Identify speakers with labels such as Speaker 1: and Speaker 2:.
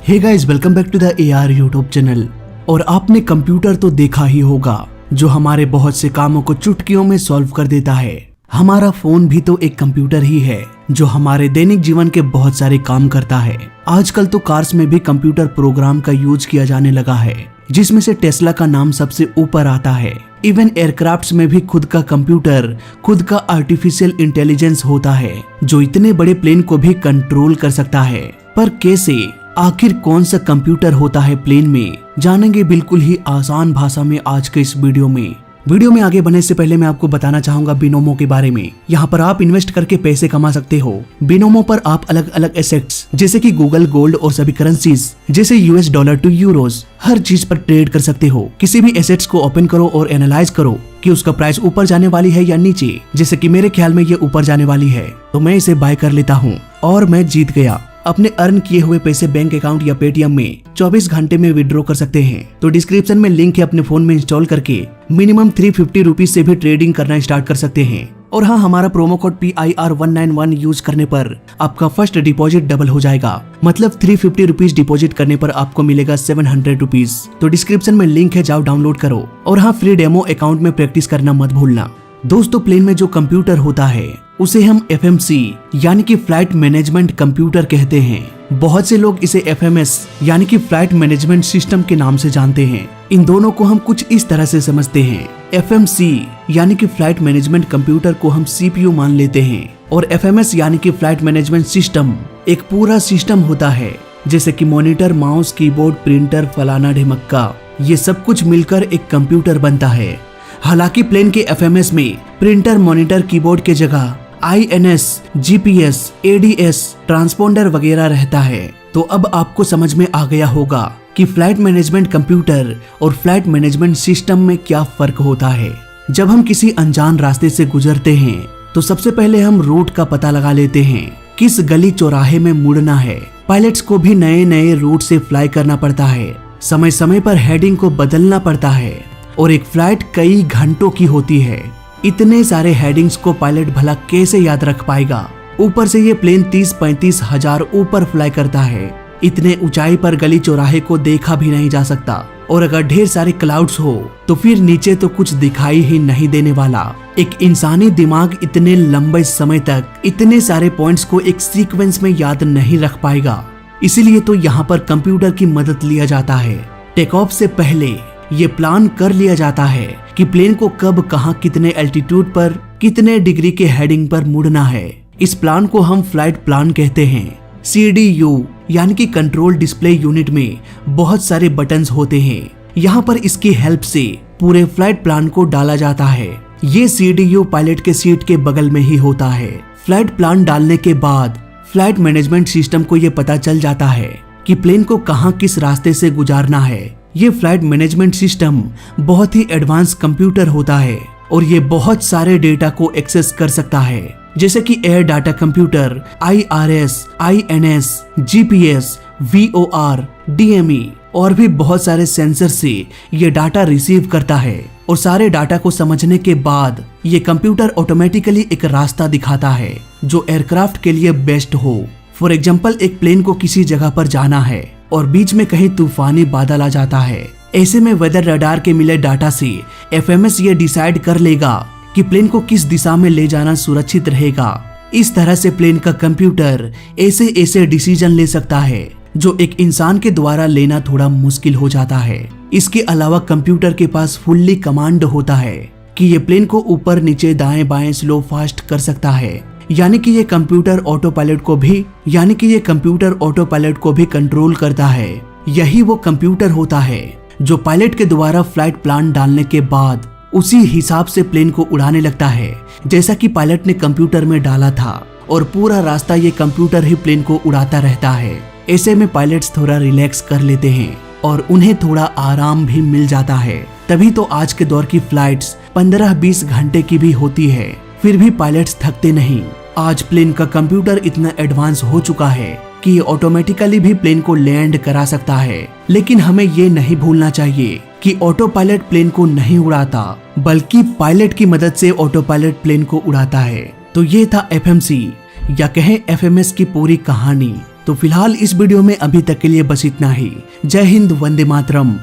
Speaker 1: Hey guys, welcome back to the AR YouTube channel. और आपने computer तो देखा ही होगा जो हमारे बहुत से कामों को चुटकियों में सॉल्व कर देता है। हमारा फोन भी तो एक कंप्यूटर ही है जो हमारे दैनिक जीवन के बहुत सारे काम करता है। आजकल तो कार्स में भी कंप्यूटर प्रोग्राम का यूज किया जाने लगा है, जिसमें से टेस्ला का नाम सबसे ऊपर आता है। इवन एयरक्राफ्ट्स में भी खुद का कंप्यूटर, खुद का आर्टिफिशियल इंटेलिजेंस होता है जो इतने बड़े प्लेन को भी कंट्रोल कर सकता है। पर कैसे, आखिर कौन सा कंप्यूटर होता है प्लेन में, जानेंगे बिल्कुल ही आसान भाषा में आज के इस वीडियो में। वीडियो में आगे बढ़ने से पहले मैं आपको बताना चाहूंगा बिनोमो के बारे में। यहाँ पर आप इन्वेस्ट करके पैसे कमा सकते हो। बिनोमो पर आप अलग अलग एसेट्स जैसे कि गूगल, गोल्ड और सभी करेंसीज जैसे US डॉलर टू यूरोज, हर चीज पर ट्रेड कर सकते हो। किसी भी एसेट्स को ओपन करो और एनालाइज करो कि उसका प्राइस ऊपर जाने वाली है या नीचे। जैसे कि मेरे ख्याल में ये ऊपर जाने वाली है तो मैं इसे बाय कर लेता हूँ और मैं जीत गया। अपने अर्न किए हुए पैसे बैंक अकाउंट या पेटीएम में 24 घंटे में विड्रॉ कर सकते हैं। तो डिस्क्रिप्शन में लिंक है, अपने फोन में इंस्टॉल करके मिनिमम 350 रुपीज से भी ट्रेडिंग करना स्टार्ट कर सकते हैं। और हाँ, हमारा प्रोमो कोड PIR191 यूज करने पर आपका फर्स्ट डिपॉजिट डबल हो जाएगा। मतलब 350 रुपीज डिपॉजिट करने पर आपको मिलेगा 700 रुपीज। तो डिस्क्रिप्शन में लिंक है, जाओ डाउनलोड करो। और हाँ, फ्री डेमो अकाउंट में प्रैक्टिस करना मत भूलना। दोस्तों, प्लेन में जो कंप्यूटर होता है उसे हम FMC यानी कि फ्लाइट मैनेजमेंट कंप्यूटर कहते हैं। बहुत से लोग इसे FMS यानी कि फ्लाइट मैनेजमेंट सिस्टम के नाम से जानते हैं। इन दोनों को हम कुछ इस तरह से समझते हैं। FMC यानी कि फ्लाइट मैनेजमेंट कंप्यूटर को हम CPU मान लेते हैं, और FMS यानी कि फ्लाइट मैनेजमेंट सिस्टम एक पूरा सिस्टम होता है, जैसे कि मॉनिटर, माउस, कीबोर्ड, प्रिंटर, फलाना ढिमक्का, ये सब कुछ मिलकर एक कंप्यूटर बनता है। हालांकि प्लेन के FMS में प्रिंटर, मॉनिटर, कीबोर्ड के जगह INS, GPS, ADS, ट्रांसपोंडर वगैरह रहता है। तो अब आपको समझ में आ गया होगा कि फ्लाइट मैनेजमेंट कंप्यूटर और फ्लाइट मैनेजमेंट सिस्टम में क्या फर्क होता है। जब हम किसी अनजान रास्ते से गुजरते हैं तो सबसे पहले हम रूट का पता लगा लेते हैं, किस गली चौराहे में मुड़ना है। पायलट्स को भी नए नए रूट से फ्लाई करना पड़ता है, समय समय पर हेडिंग को बदलना पड़ता है, और एक फ्लाइट कई घंटों की होती है। इतने सारे हेडिंग्स को पायलट भला कैसे याद रख पाएगा। ऊपर से ये प्लेन 30-35 हजार ऊपर फ्लाई करता है। इतने ऊंचाई पर गली चौराहे को देखा भी नहीं जा सकता, और अगर ढेर सारे क्लाउड्स हो तो फिर नीचे तो कुछ दिखाई ही नहीं देने वाला। एक इंसानी दिमाग इतने लंबे समय तक इतने सारे पॉइंट्स को एक सीक्वेंस में याद नहीं रख पाएगा। इसीलिए तो यहाँ पर कंप्यूटर की मदद लिया जाता है। टेक ऑफ से पहले ये प्लान कर लिया जाता है कि प्लेन को कब, कहां, कितने एल्टीट्यूड पर, कितने डिग्री के हेडिंग पर मुड़ना है। इस प्लान को हम फ्लाइट प्लान कहते हैं। CDU यानी कि कंट्रोल डिस्प्ले यूनिट में बहुत सारे बटन्स होते हैं। यहाँ पर इसकी हेल्प से पूरे फ्लाइट प्लान को डाला जाता है। ये CDU पायलट के सीट के बगल में ही होता है। फ्लाइट प्लान डालने के बाद फ्लाइट मैनेजमेंट सिस्टम को ये पता चल जाता है कि प्लेन को कहां, किस रास्ते से गुजारना है। ये फ्लाइट मैनेजमेंट सिस्टम बहुत ही एडवांस कंप्यूटर होता है, और ये बहुत सारे डेटा को एक्सेस कर सकता है, जैसे कि air data computer, IRS, INS, GPS, VOR, DME और भी बहुत सारे सेंसर से ये डाटा रिसीव करता है। और सारे डाटा को समझने के बाद ये कंप्यूटर ऑटोमेटिकली एक रास्ता दिखाता है जो एयरक्राफ्ट के लिए बेस्ट हो। फॉर एग्जाम्पल, एक प्लेन को किसी जगह पर जाना है और बीच में कहीं तूफानी बादल आ जाता है। ऐसे में वेदर रडार के मिले डाटा से FMS ये डिसाइड कर लेगा कि प्लेन को किस दिशा में ले जाना सुरक्षित रहेगा। इस तरह से प्लेन का कंप्यूटर ऐसे डिसीजन ले सकता है जो एक इंसान के द्वारा लेना थोड़ा मुश्किल हो जाता है। इसके अलावा कंप्यूटर के पास फुल्ली कमांड होता है कि ये प्लेन को ऊपर, नीचे, दाएं बाएं, स्लो फास्ट कर सकता है। यानी कि ये कंप्यूटर ऑटो पायलट को भी कंट्रोल करता है। यही वो कंप्यूटर होता है जो पायलट के द्वारा फ्लाइट प्लान डालने के बाद उसी हिसाब से प्लेन को उड़ाने लगता है जैसा कि पायलट ने कंप्यूटर में डाला था, और पूरा रास्ता ये कंप्यूटर ही प्लेन को उड़ाता रहता है। ऐसे में पायलट्स थोड़ा रिलैक्स कर लेते हैं और उन्हें थोड़ा आराम भी मिल जाता है। तभी तो आज के दौर की फ्लाइट्स 15-20 घंटे की भी होती है, फिर भी पायलट्स थकते नहीं। आज प्लेन का कंप्यूटर इतना एडवांस हो चुका है कि ये ऑटोमेटिकली भी प्लेन को लैंड करा सकता है। लेकिन हमें ये नहीं भूलना चाहिए कि ऑटो पायलट प्लेन को नहीं उड़ाता, बल्कि पायलट की मदद से ऑटो पायलट प्लेन को उड़ाता है। तो ये था FMC या कहें FMS की पूरी कहानी। तो फिलहाल इस वीडियो में अभी तक के लिए बस इतना ही। जय हिंद, वंदे मातरम।